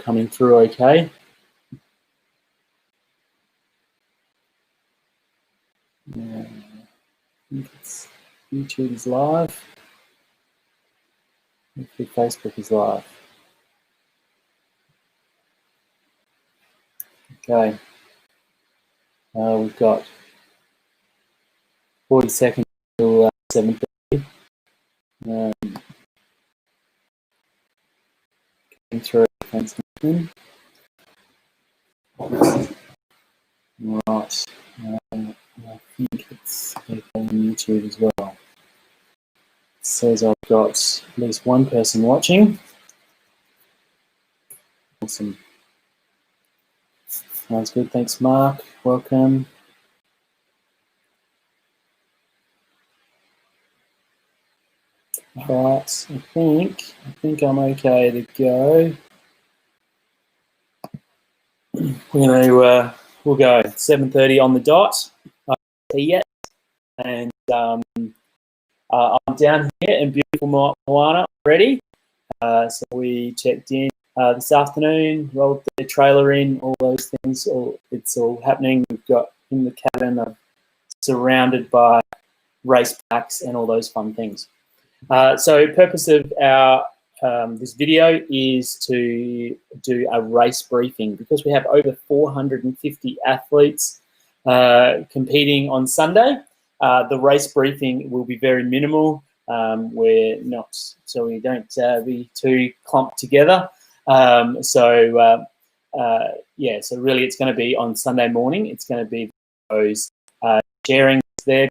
coming through okay. Yeah, I think it's YouTube is live. Hopefully Facebook is live. Okay. We've got 40 seconds till 7:30. Coming through. Thanks, Nathan. Right. I think it's okay on YouTube as well. It says I've got at least one person watching. Awesome. Sounds good. Thanks, Mark. Welcome. Right. I think I'm okay to go. We'll go 7:30 on the dot. I don't see yet, and I'm down here in beautiful Moana already. So we checked in this afternoon, rolled the trailer in, all those things. It's all happening. We've got in the cabin, surrounded by race packs and all those fun things. So purpose of our this video is to do a race briefing because we have over 450 athletes competing on Sunday. The race briefing will be very minimal. We're not, so we don't be too clumped together. Yeah, so really it's going to be on Sunday morning. It's going to be those sharing there,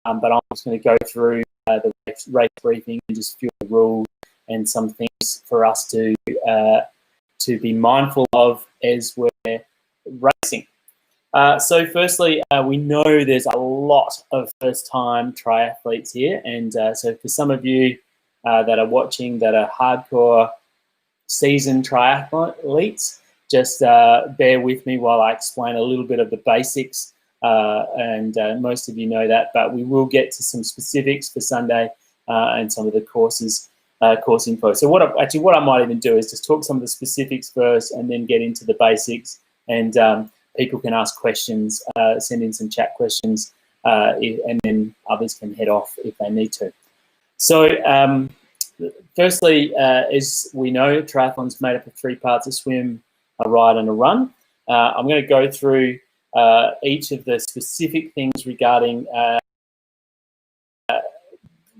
but I'm just going to go through the race briefing and just few rules and some things for us to be mindful of as we're racing. So firstly, we know there's a lot of first-time triathletes here, and so for some of you that are watching that are hardcore seasoned triathletes, just bear with me while I explain a little bit of the basics, and most of you know that, but we will get to some specifics for Sunday and some of the courses, course info. So what I might even do is just talk some of the specifics first and then get into the basics, and people can ask questions, send in some chat questions, and then others can head off if they need to. So firstly, as we know, triathlon's made up of three parts: a swim, a ride, and a run. I'm going to go through each of the specific things regarding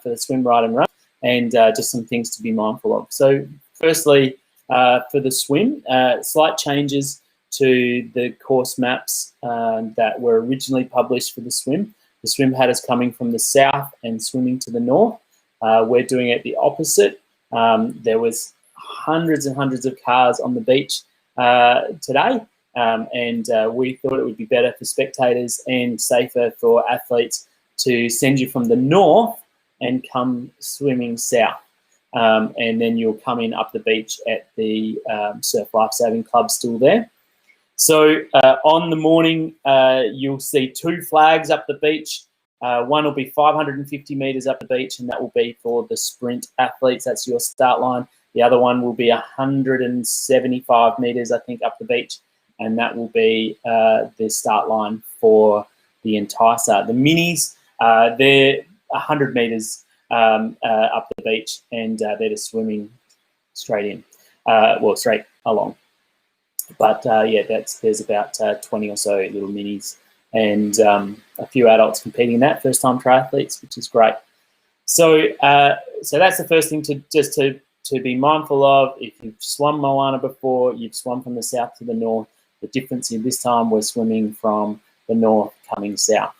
for the swim, ride, and run, and just some things to be mindful of. So firstly, for the swim, slight changes to the course maps that were originally published for the swim. The swim had us coming from the south and swimming to the north. We're doing it the opposite. There was hundreds and hundreds of cars on the beach today, and we thought it would be better for spectators and safer for athletes to send you from the north and come swimming south. And then you'll come in up the beach at the Surf Lifesaving Club still there. So on the morning, you'll see two flags up the beach. One will be 550 metres up the beach, and that will be for the sprint athletes. That's your start line. The other one will be 175 metres, I think, up the beach, and that will be the start line for the enticer. The minis, they're 100 metres up the beach, and they're just swimming straight in, well, straight along. But yeah, there's about 20 or so little minis, and a few adults competing in that, first-time triathletes, which is great. So so that's the first thing to be mindful of. If you've swum Moana before, you've swum from the south to the north. The difference in this time, we're swimming from the north coming south.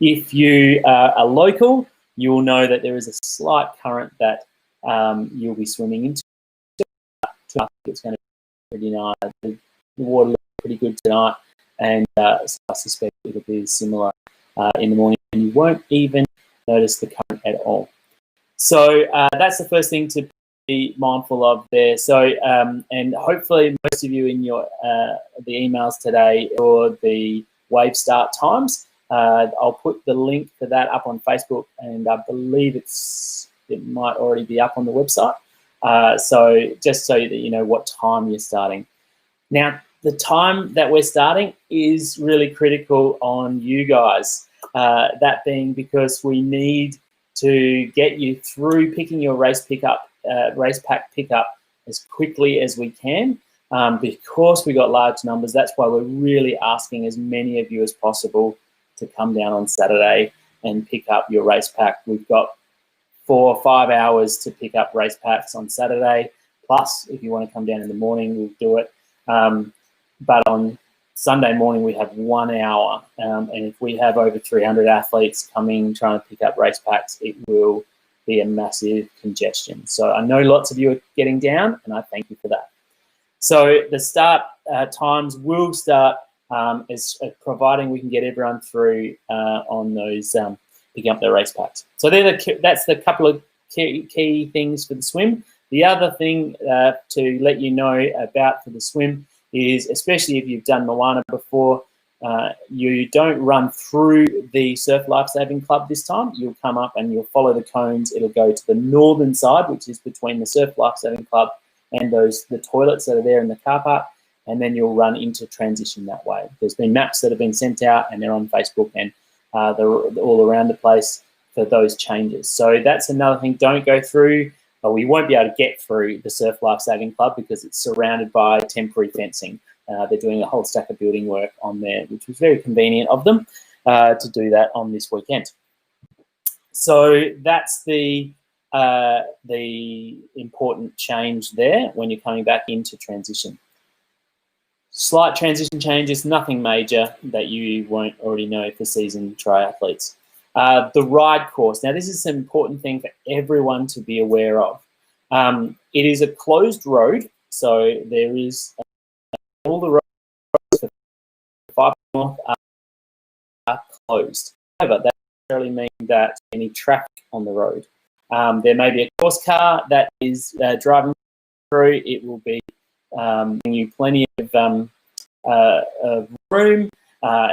If you are local, you will know that there is a slight current that you'll be swimming into. It's going to be pretty nice. The water looks pretty good tonight, and so I suspect it'll be similar in the morning, and you won't even notice the current at all. So that's the first thing to be mindful of there. So and hopefully most of you in your the emails today or the wave start times, I'll put the link for that up on Facebook, and I believe it might already be up on the website. So just so that you know what time you're starting. Now, the time that we're starting is really critical on you guys. That being because we need to get you through picking your race pack pickup as quickly as we can. Because we got large numbers, that's why we're really asking as many of you as possible to come down on Saturday and pick up your race pack. We've got 4 or 5 hours to pick up race packs on Saturday. Plus, if you want to come down in the morning, we'll do it. But on Sunday morning, we have 1 hour. And if we have over 300 athletes coming, trying to pick up race packs, it will be a massive congestion. So I know lots of you are getting down, and I thank you for that. So the start times will start as providing we can get everyone through on those picking up their race packs. So that's the couple of key things for the swim. The other thing to let you know about for the swim is, especially if you've done Moana before, you don't run through the Surf Lifesaving Club this time. You'll come up and you'll follow the cones. It'll go to the northern side, which is between the Surf Lifesaving Club and the toilets that are there in the car park, and then you'll run into transition that way. There's been maps that have been sent out, and they're on Facebook, and they're all around the place for those changes. So that's another thing. Don't go through, or we won't be able to get through the Surf Lifesaving Club because it's surrounded by temporary fencing. They're doing a whole stack of building work on there, which was very convenient of them to do that on this weekend. So that's the important change there when you're coming back into transition. Slight transition changes, nothing major that you won't already know for seasoned triathletes. The ride course. Now, this is an important thing for everyone to be aware of. It is a closed road, so there is all the roads for 5 North are closed. However, that doesn't necessarily mean that any traffic on the road. There may be a course car that is driving through. It will be giving you plenty of room.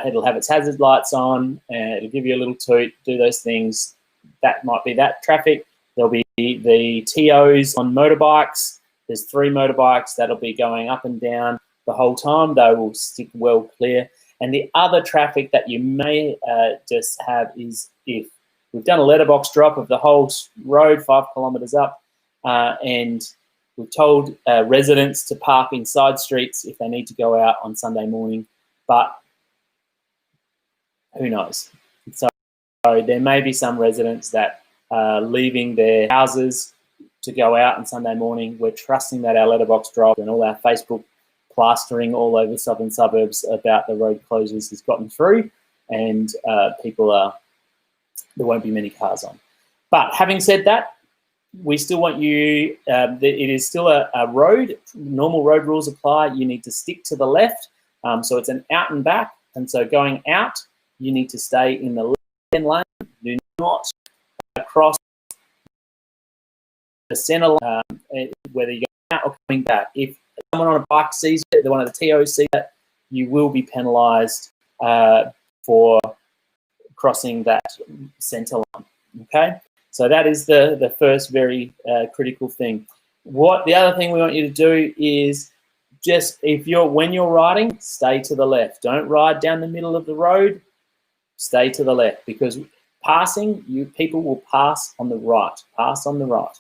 It'll have its hazard lights on, and it'll give you a little toot, do those things. That might be that traffic. There'll be the TOs on motorbikes. There's 3 motorbikes that'll be going up and down the whole time. They will stick well clear. And the other traffic that you may just have is if we've done a letterbox drop of the whole road 5 kilometres up, and we've told residents to park in side streets if they need to go out on Sunday morning, but who knows? So there may be some residents that are leaving their houses to go out on Sunday morning. We're trusting that our letterbox drop and all our Facebook plastering all over southern suburbs about the road closures has gotten through, and there won't be many cars on. But having said that, we still want you, it is still a road. Normal road rules apply. You need to stick to the left. So it's an out and back. And so going out, you need to stay in the left-hand lane. Do not cross the center line, whether you're going out or coming back. If someone on a bike sees it, one of the TOs sees it, you will be penalised for crossing that center line. Okay, so that is the first very critical thing. The other thing we want you to do is just when you're riding, stay to the left. Don't ride down the middle of the road. Stay to the left, because people will pass on the right. Pass on the right,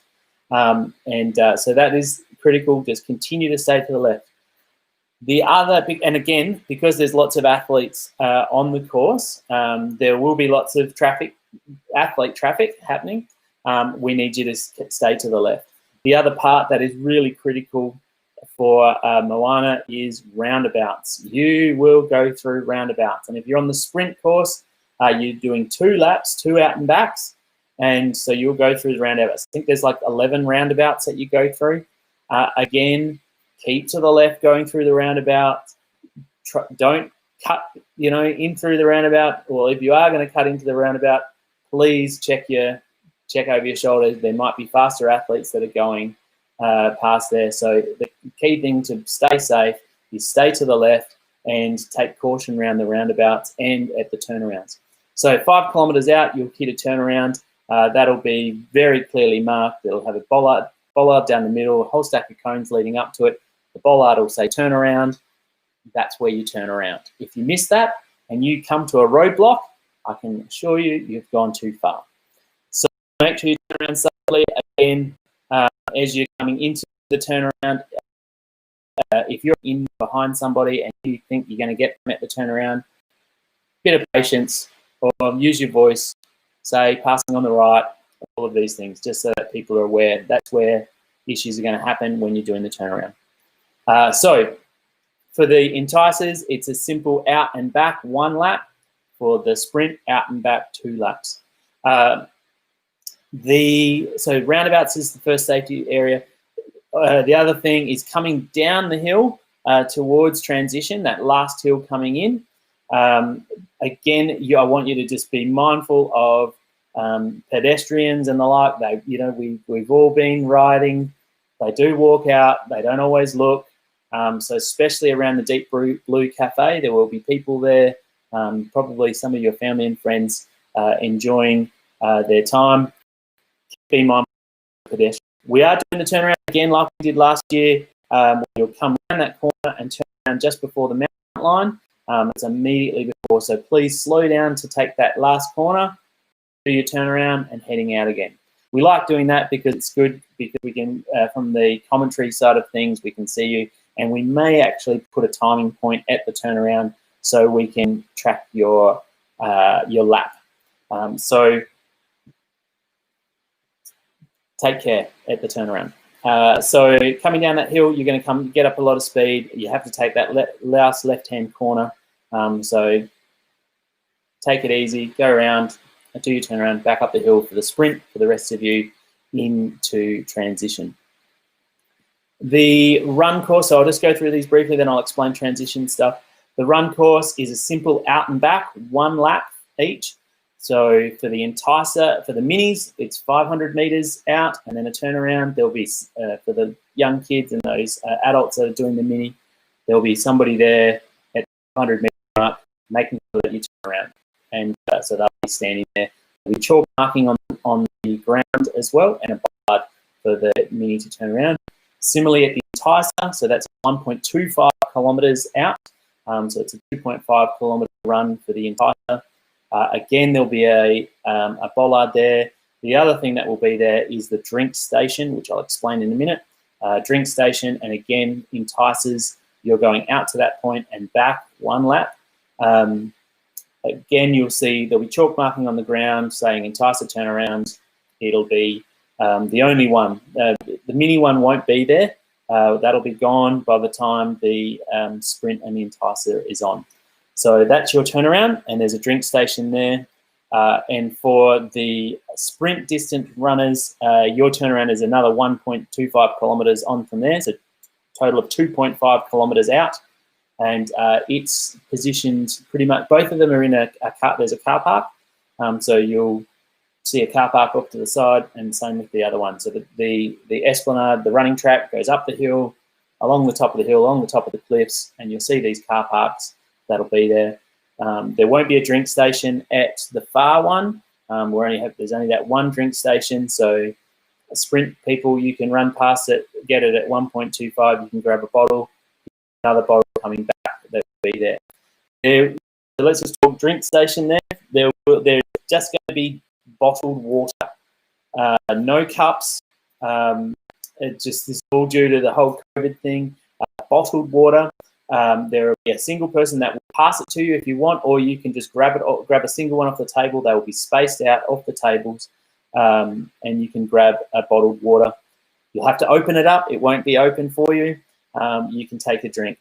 so that is critical. Just continue to stay to the left. The other, and again, because there's lots of athletes on the course, there will be lots of athlete traffic happening. We need you to stay to the left. The other part that is really critical for Moana is roundabouts. You will go through roundabouts, and if you're on the sprint course, you're doing 2 laps, 2 out and backs, and so you'll go through the roundabouts. I think there's like 11 roundabouts that you go through. Again, keep to the left going through the roundabout. Don't cut, in through the roundabout. Or if you are going to cut into the roundabout, please check over your shoulders. There might be faster athletes that are going past there. So the key thing to stay safe is stay to the left and take caution around the roundabouts and at the turnarounds. So 5 kilometres out, you'll hit a turnaround. That'll be very clearly marked. It'll have a bollard down the middle, a whole stack of cones leading up to it. the bollard will say turn around. That's where you turn around. If you miss that and you come to a roadblock, I can assure you, you've gone too far. So make sure you turn around safely. Again, as you're coming into the turnaround, if you're in behind somebody and you think you're going to get them at the turnaround, bit of patience, or use your voice, say passing on the right, all of these things, just so that people are aware. That's where issues are going to happen when you're doing the turnaround. So for the enticers, it's a simple out and back 1 lap. For the sprint, out and back 2 laps. So roundabouts is the first safety area. The other thing is coming down the hill towards transition, that last hill coming in. Again, I want you to just be mindful of pedestrians and the like. We've all been riding. They do walk out. They don't always look. So especially around the Deep Blue Cafe, there will be people there, probably some of your family and friends enjoying their time. Be mindful of pedestrians. We are doing the turnaround again like we did last year. You'll come around that corner and turn around just before the mountain line. It's immediately before, so please slow down to take that last corner, do your turnaround and heading out again. We like doing that because it's good, because we can, from the commentary side of things, we can see you, and we may actually put a timing point at the turnaround so we can track your lap. So take care at the turnaround. So coming down that hill, you're going to get up a lot of speed. You have to take that last left-hand corner. So take it easy, go around, do your turnaround, back up the hill for the sprint for the rest of you into transition. The run course, so I'll just go through these briefly, then I'll explain transition stuff. The run course is a simple out and back, 1 lap each. So for the enticer, for the minis, it's 500 meters out and then a turnaround. There'll be, for the young kids and those adults that are doing the mini, there'll be somebody there at 500 meter mark making sure that you turn around. And so they'll be standing there. There'll be chalk marking on the ground as well and a bollard for the mini to turn around. Similarly at the enticer, so that's 1.25 kilometers out. So it's a 2.5 kilometer run for the enticer. Again, there'll be a bollard there. The other thing that will be there is the drink station, which I'll explain in a minute. Drink station, and again, enticers, you're going out to that point and back 1 lap. Again, you'll see there'll be chalk marking on the ground saying enticer turnaround. It'll be the only one. The mini one won't be there. That'll be gone by the time the sprint and the enticer is on. So that's your turnaround, and there's a drink station there. And for the sprint distant runners, your turnaround is another 1.25 kilometers on from there, so a total of 2.5 kilometers out. And it's positioned pretty much, both of them are in a car, there's a car park. So you'll see a car park off to the side, and same with the other one. So the esplanade, the running track goes up the hill, along the top of the hill, along the top of the cliffs, and you'll see these car parks that'll be there. There won't be a drink station at the far one. There's only that one drink station, so sprint people, you can run past it, get it at 1.25, you can grab a bottle, another bottle coming back, that will be there. So let's just talk drink station there. There's just going to be bottled water, no cups. This is all due to the whole COVID thing. Bottled water. There will be a single person that will pass it to you if you want, or you can just grab it, or grab a single one off the table. They will be spaced out off the tables, and you can grab a bottled water. You'll have to open it up. It won't be open for you. You can take a drink.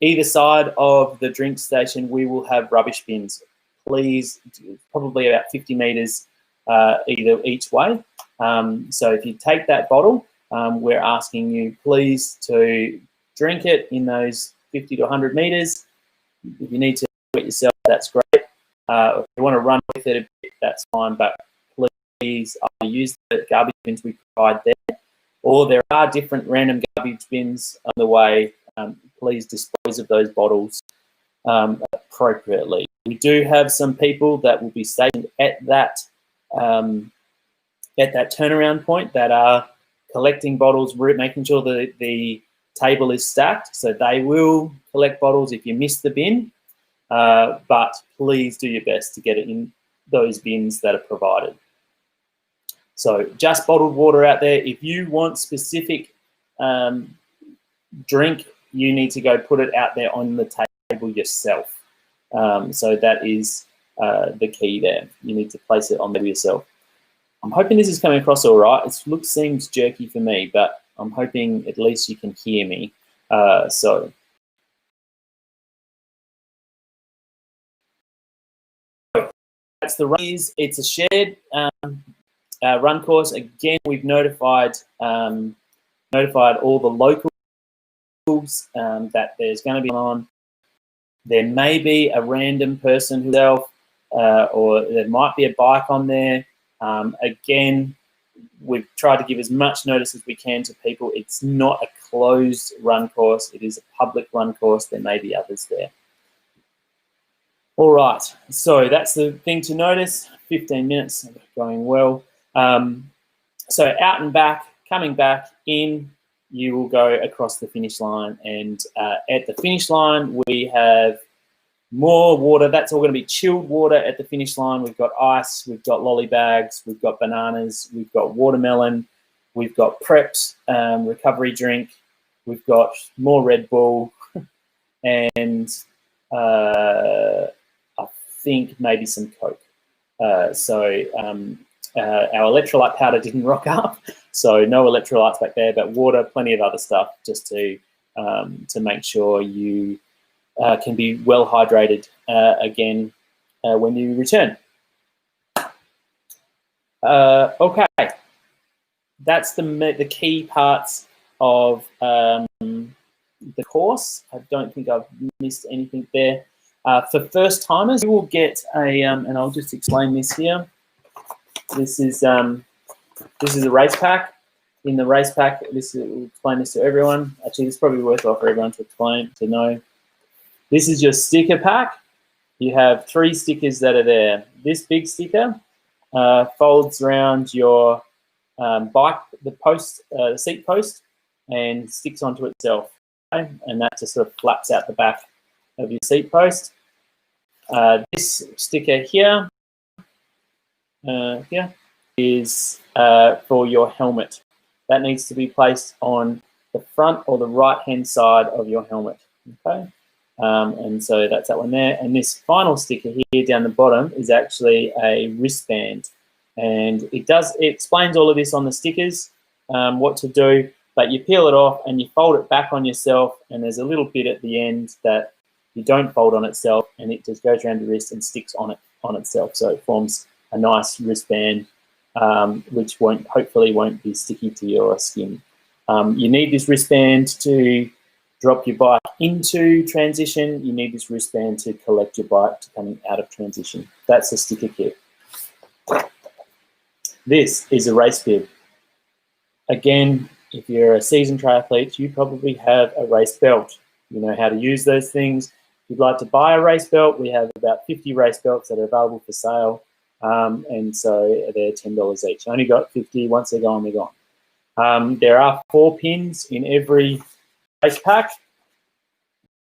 Either side of the drink station, we will have rubbish bins. Please, probably about 50 meters each way. So if you take that bottle, we're asking you please to drink it in those 50 to 100 meters. If you need to do it yourself, that's great. If you want to run with it a bit, that's fine, but please either use the garbage bins we provide there, or there are different random garbage bins on the way. Please dispose of those bottles appropriately. We do have some people that will be stationed at that turnaround point that are collecting bottles, making sure that the table is stacked, so they will collect bottles if you miss the bin, but please do your best to get it in those bins that are provided. So just bottled water out there. If you want specific drink, you need to go put it out there on the table yourself. So that is the key there. You need to place it on there yourself. I'm hoping this is coming across all right. It seems jerky for me, but I'm hoping at least you can hear me. So that's the run. It's a shared run course. Again, we've notified all the locals that there's going to be on. There may be a random person himself, or there might be a bike on there. Again, we've tried to give as much notice as we can to people. It's not a closed run course. It is a public run course. There may be others there. All right, so that's the thing to notice. 15 minutes, going well. So out and back, coming back in, you will go across the finish line. And at the finish line, we have more water. That's all going to be chilled water at the finish line. We've got ice, we've got lolly bags, we've got bananas, we've got watermelon, we've got prepped recovery drink, we've got more Red Bull, and I think maybe some Coke. So our electrolyte powder didn't rock up, so no electrolytes back there, but water, plenty of other stuff, just to make sure you can be well hydrated again when you return. Okay, that's the key parts of the course. I don't think I've missed anything there. For first timers, you will get a, and I'll just explain this here. This is a race pack. In the race pack, we'll explain this to everyone. Actually, it's probably worthwhile for everyone to explain, to know. This is your sticker pack. You have 3 stickers that are there. This big sticker folds around your bike, the seat post, and sticks onto itself. Okay? And that just sort of flaps out the back of your seat post. This sticker here, is for your helmet. That needs to be placed on the front or the right-hand side of your helmet. Okay. And so that's that one there. And this final sticker here down the bottom is actually a wristband. And it explains all of this on the stickers, what to do, but you peel it off and you fold it back on yourself, and there's a little bit at the end that you don't fold on itself, and it just goes around the wrist and sticks on itself. So it forms a nice wristband, which hopefully won't be sticky to your skin. You need this wristband to drop your bike into transition. You need this wristband to collect your bike to coming out of transition. That's a sticker kit. This is a race bib. Again, if you're a seasoned triathlete, you probably have a race belt. You know how to use those things. If you'd like to buy a race belt, we have about 50 race belts that are available for sale. And so they're $10 each. I only got 50. Once they're gone, they're gone. There are 4 pins in every race pack.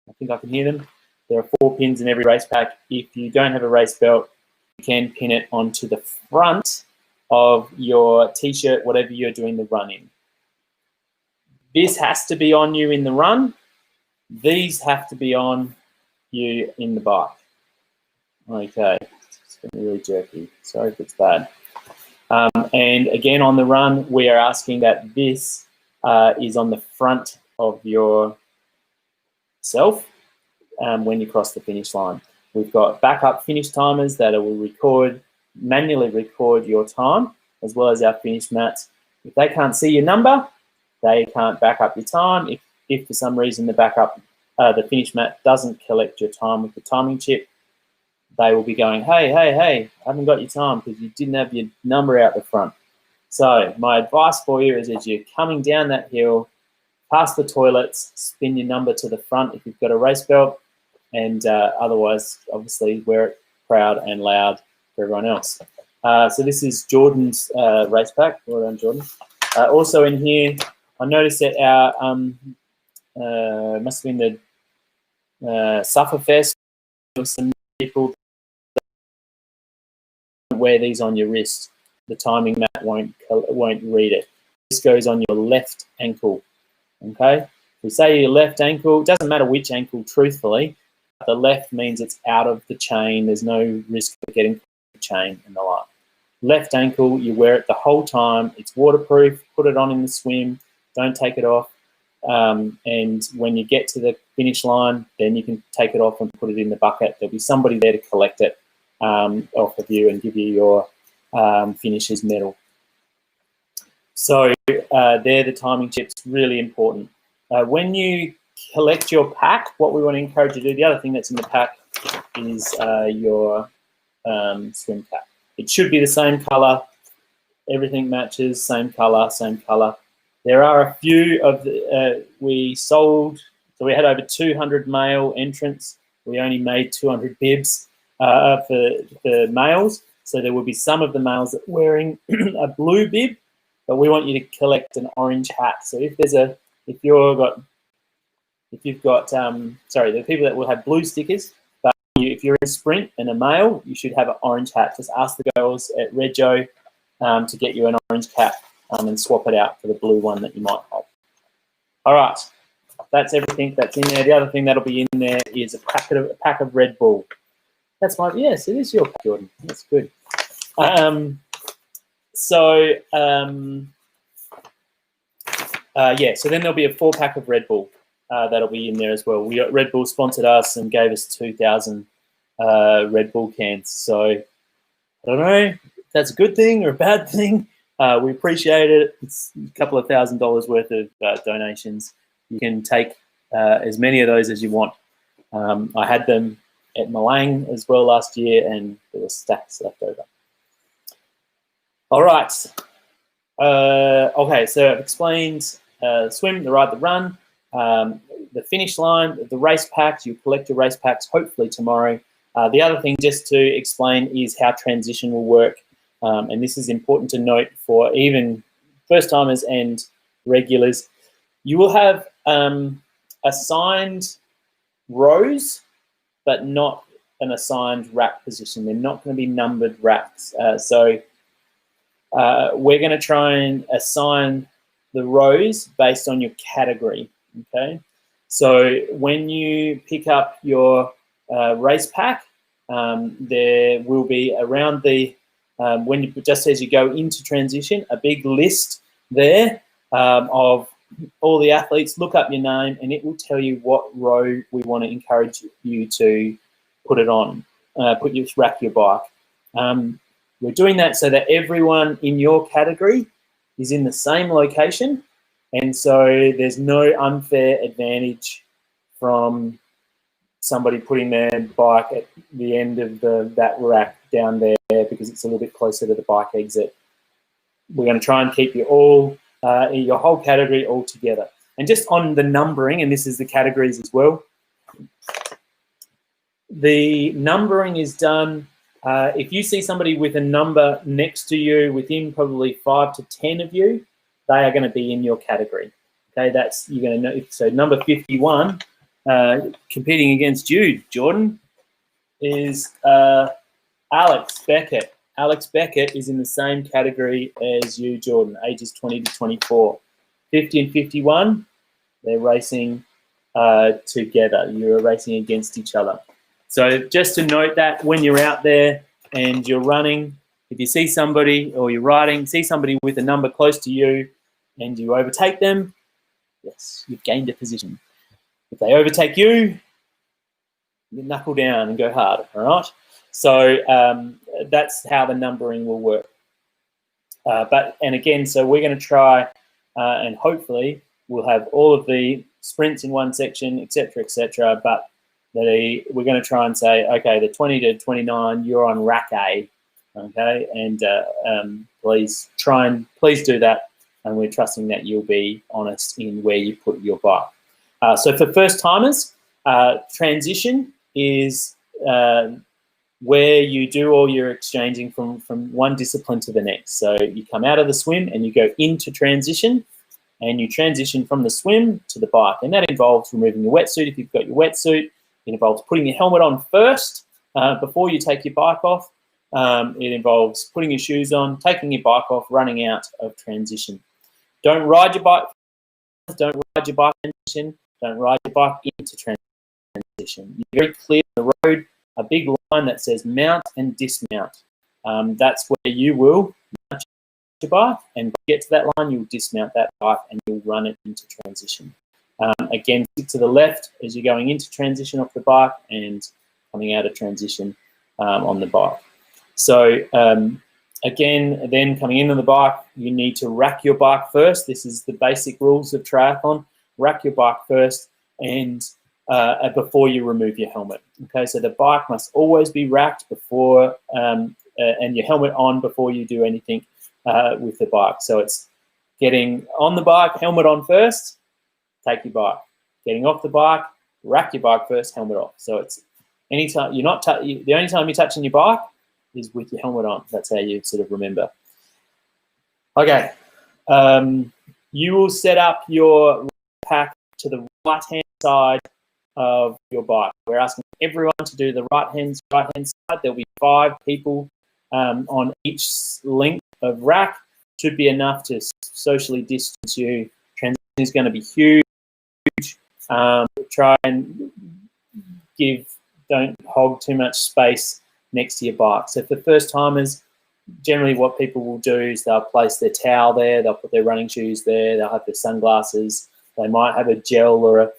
I think I can hear them. There are 4 pins in every race pack. If you don't have a race belt, you can pin it onto the front of your t-shirt, whatever you're doing the run in. This has to be on you in the run. These have to be on you in the bike. Okay, it's getting really jerky. Sorry if it's bad. And again, on the run, we are asking that this is on the front of your self when you cross the finish line. We've got backup finish timers that will manually record your time, as well as our finish mats. If they can't see your number, they can't back up your time. If for some reason the finish mat doesn't collect your time with the timing chip, they will be going, hey, I haven't got your time because you didn't have your number out the front. So my advice for you is, as you're coming down that hill, past the toilets, spin your number to the front if you've got a race belt, and otherwise, obviously, wear it proud and loud for everyone else. So this is Jordan's race pack. Well done, Jordan. Also in here, I noticed that our must have been the Sufferfest. Some people wear these on your wrist. The timing mat won't read it. This goes on your left ankle. Okay, if we say your left ankle, it doesn't matter which ankle, truthfully. The left means it's out of the chain. There's no risk of getting the chain and the like. Left ankle, you wear it the whole time. It's waterproof. Put it on in the swim. Don't take it off. And when you get to the finish line, then you can take it off and put it in the bucket. There'll be somebody there to collect it off of you and give you your finisher's medal. So they're the timing chips, really important. When you collect your pack, what we want to encourage you to do, the other thing that's in the pack is your swim cap. It should be the same color. Everything matches, same color, same color. There are a few of the, we sold, so we had over 200 male entrants. We only made 200 bibs for males. So there will be some of the males that are wearing a blue bib, but we want you to collect an orange hat. So if there's a, if you've got, sorry, the people that will have blue stickers, but if you're in sprint and a male, you should have an orange hat. Just ask the girls at Rego to get you an orange cap and swap it out for the blue one that you might have. All right, that's everything that's in there. The other thing that'll be in there is a pack of Red Bull. That's my, yes, it is your pack, Jordan. That's good. Yeah, so then there'll be a 4-pack of Red Bull that'll be in there as well. Red Bull sponsored us and gave us 2,000 Red Bull cans. So I don't know if that's a good thing or a bad thing. We appreciate it. It's a couple of $1,000s worth of donations. You can take as many of those as you want. I had them at Malang as well last year, and there were stacks left over. All right. Okay, so I've explained swim, the ride, the run, the finish line, the race packs. You collect your race packs hopefully tomorrow. The other thing just to explain is how transition will work. And this is important to note for even first-timers and regulars. You will have assigned rows, but not an assigned rack position. They're not going to be numbered racks. So we're going to try and assign the rows based on your category, okay? So when you pick up your race pack, there will be around the, when you, just as you go into transition, a big list there of all the athletes. Look up your name and it will tell you what row we want to encourage you to put it on, rack your bike. We're doing that so that everyone in your category is in the same location, and so there's no unfair advantage from somebody putting their bike at the end of that rack down there because it's a little bit closer to the bike exit. We're going to try and keep you all, your whole category all together. And just on the numbering, and this is the categories as well, the numbering is done. If you see somebody with a number next to you, within probably 5 to 10 of you, they are going to be in your category. Okay, that's, you're going to know. So number 51, competing against you, Jordan, is Alex Beckett. Alex Beckett is in the same category as you, Jordan, ages 20 to 24. 50 and 51, they're racing together. You're racing against each other. So just to note that when you're out there and you're running, if you see somebody or you're riding, see somebody with a number close to you and you overtake them, yes, you've gained a position. If they overtake you, you knuckle down and go hard, all right? So that's how the numbering will work. And again, so we're going to try and hopefully we'll have all of the sprints in one section, etc., but we're going to try and say, okay, the 20 to 29, you're on rack A, okay, and please do that, and we're trusting that you'll be honest in where you put your bike. So for first timers, transition is where you do all your exchanging from one discipline to the next. So you come out of the swim and you go into transition, and you transition from the swim to the bike. And that involves removing your wetsuit if you've got your wetsuit. It involves putting your helmet on first before you take your bike off. It involves putting your shoes on, taking your bike off, running out of transition. Don't ride your bike. Don't ride your bike transition. Don't ride your bike into transition. You're very clear on the road, a big line that says mount and dismount. That's where you will mount your bike, and when you get to that line, you'll dismount that bike and you'll run it into transition. Again, stick to the left as you're going into transition off the bike and coming out of transition on the bike. So again, then coming into the bike, you need to rack your bike first. This is the basic rules of triathlon. Rack your bike first and before you remove your helmet. Okay, so the bike must always be racked before and your helmet on before you do anything with the bike. So it's getting on the bike, helmet on first, take your bike. Getting off the bike, rack your bike first, helmet off. So it's anytime you're not the only time you're touching your bike is with your helmet on. That's how you sort of remember. Okay, you will set up your pack to the right-hand side of your bike. We're asking everyone to do the right-hand side. There'll be 5 people on each length of rack. Should be enough to socially distance you. Transition is going to be huge. Try and don't hog too much space next to your bike. So for first timers, generally what people will do is they'll place their towel there, they'll put their running shoes there, they'll have their sunglasses, they might have a gel or a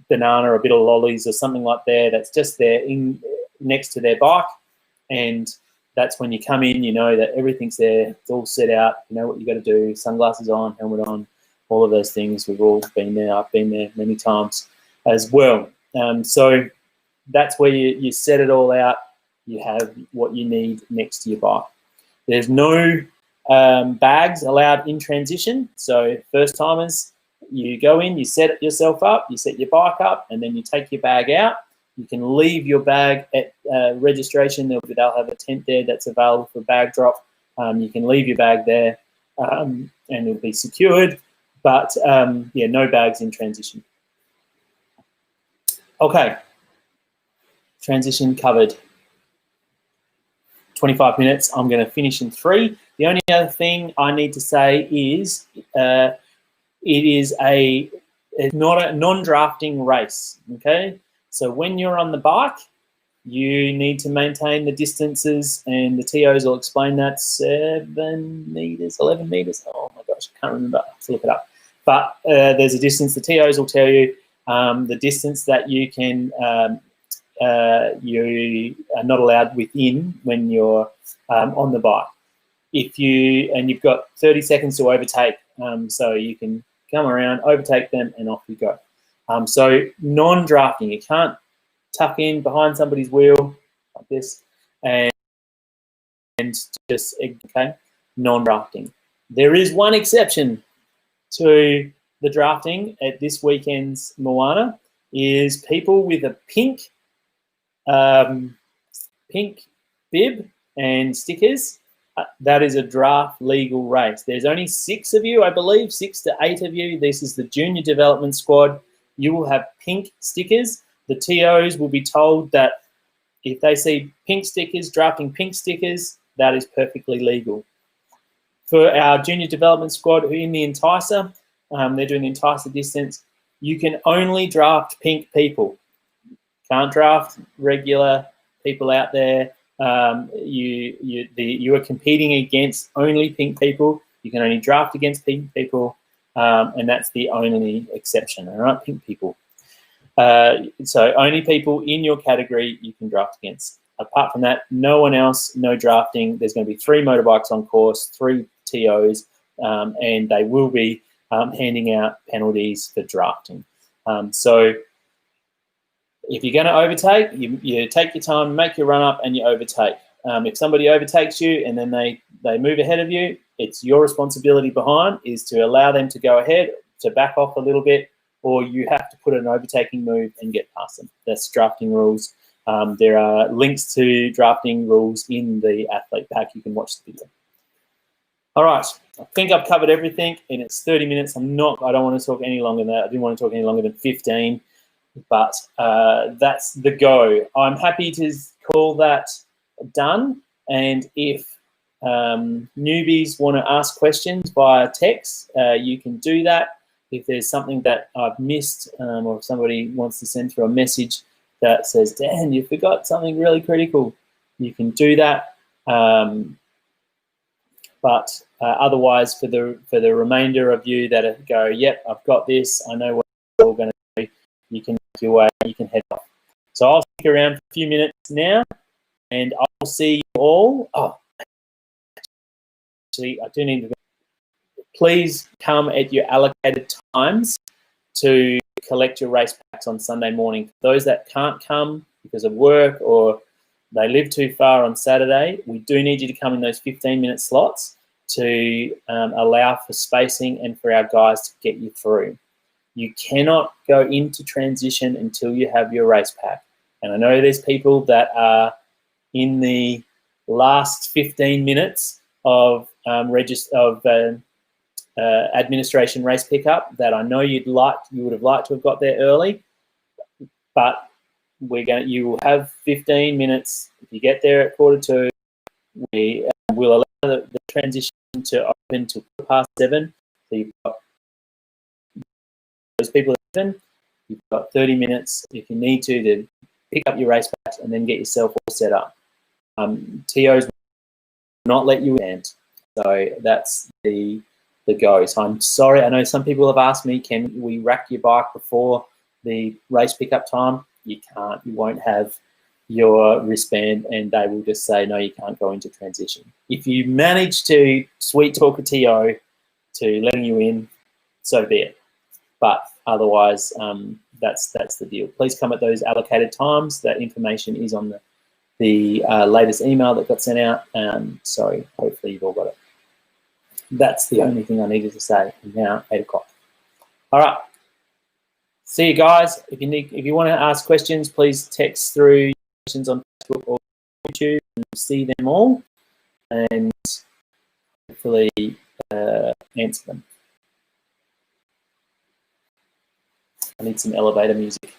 banana or a bit of lollies or something like that that's just there next to their bike, and that's when you come in, you know that everything's there, it's all set out, you know what you got to do, sunglasses on, helmet on, all of those things. We've all been there, I've been there many times as well. So that's where you set it all out. You have what you need next to your bike. There's no bags allowed in transition. So first timers, you go in, you set yourself up, you set your bike up, and then you take your bag out. You can leave your bag at registration. They'll have a tent there that's available for bag drop. You can leave your bag there and it'll be secured. But yeah, no bags in transition. Okay, transition covered. 25 minutes, I'm going to finish in 3. The only other thing I need to say is it's not a non-drafting race, okay? So when you're on the bike, you need to maintain the distances, and the TOs will explain that, 7 meters, 11 meters, oh my gosh, I can't remember, I have to look it up. But there's a distance, the TOs will tell you the distance that you can you are not allowed within when you're on the bike. You've got 30 seconds to overtake, so you can come around, overtake them, and off you go. So non-drafting, you can't tuck in behind somebody's wheel like this and just, okay, non-drafting. There is one exception to the drafting at this weekend's Moana, is people with a pink bib and stickers. That is a draft legal race. There's only 6 of you, I believe, 6 to 8 of you. This is the junior development squad. You will have pink stickers. The TOs will be told that if they see pink stickers, drafting pink stickers, that is perfectly legal. For our junior development squad who are in the enticer, they're doing the enticer distance, you can only draft pink people. Can't draft regular people out there. You are competing against only pink people. You can only draft against pink people, and that's the only exception. All right, pink people. So only people in your category you can draft against. Apart from that, no one else, no drafting. There's going to be 3 motorbikes on course, 3 TOs, and they will be handing out penalties for drafting. So if you're going to overtake, you take your time, make your run up, and you overtake. If somebody overtakes you and then they move ahead of you, it's your responsibility behind is to allow them to go ahead, to back off a little bit, or you have to put an overtaking move and get past them. That's drafting rules. There are links to drafting rules in the athlete pack. You can watch the video. All right, I think I've covered everything, and it's 30 minutes. I don't want to talk any longer than that. I didn't want to talk any longer than 15, but that's the go. I'm happy to call that done, and if newbies want to ask questions via text, you can do that. If there's something that I've missed, or if somebody wants to send through a message that says, Dan, you forgot something really critical, you can do that. But otherwise, for the remainder of you that go, yep, I've got this, I know what we're all going to do, you can make your way, you can head off. So I'll stick around for a few minutes now, and I'll see you all. Oh, actually, I do need to. Please come at your allocated times to collect your race packs on Sunday morning. Those that can't come because of work or they live too far on Saturday, we do need you to come in those 15-minute slots to allow for spacing and for our guys to get you through. You cannot go into transition until you have your race pack. And I know there's people that are in the last 15 minutes of administration race pickup that I know you would have liked to have got there early, but you will have 15 minutes. If you get there at 1:45, we will allow the transition to open to 7:15. So you've got those people at 7. You've got 30 minutes if you need to pick up your race packs and then get yourself all set up. TOs will not let you in, so that's the go. So I'm sorry. I know some people have asked me, can we rack your bike before the race pickup time? You can't. You won't have your wristband, and they will just say, no, you can't go into transition. If you manage to sweet talk a TO to letting you in, so be it. But otherwise, that's the deal. Please come at those allocated times. That information is on the latest email that got sent out. So hopefully you've all got it. That's the only thing I needed to say. Now 8 o'clock. All right. See you guys. If you want to ask questions, please text through questions on Facebook or YouTube, and we'll see them all, and hopefully answer them. I need some elevator music.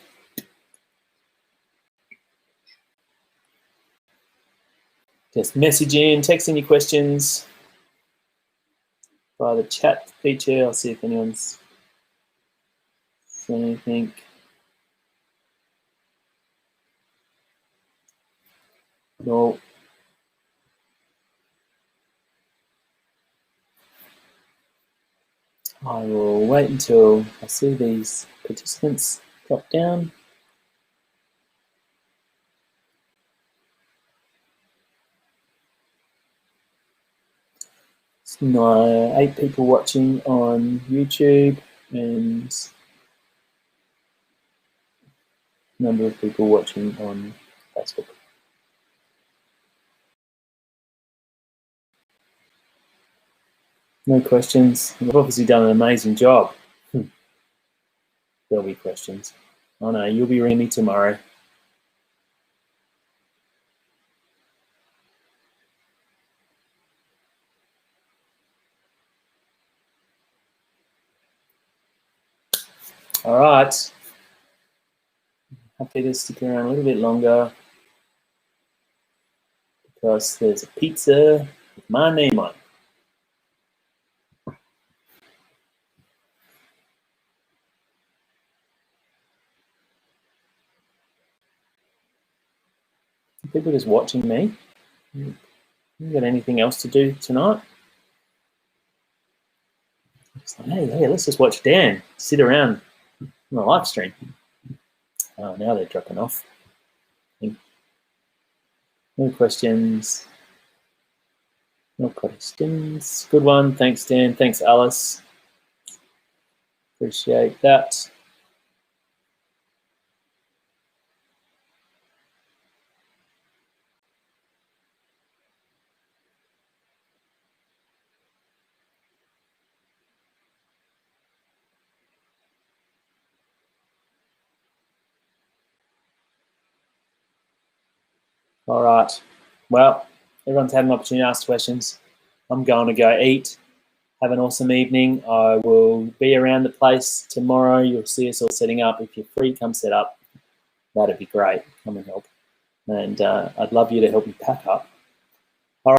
Just message in, text in your questions via the chat feature. I'll see if anyone's seen anything. No. I will wait until I see these participants drop down. No, 8 people watching on YouTube and number of people watching on Facebook. No questions. I've obviously done an amazing job. There'll be questions. Oh no, you'll be ringing me tomorrow. All right. Happy to stick around a little bit longer because there's a pizza with my name on it. People just watching me. You got anything else to do tonight? It's like, hey, let's just watch Dan sit around on the live stream. Oh, now they're dropping off. No questions. No questions. Good one. Thanks, Dan. Thanks, Alice. Appreciate that. All right. Well, everyone's had an opportunity to ask questions. I'm going to go eat. Have an awesome evening. I will be around the place tomorrow. You'll see us all setting up. If you're free, come set up. That'd be great. Come and help. And I'd love you to help me pack up.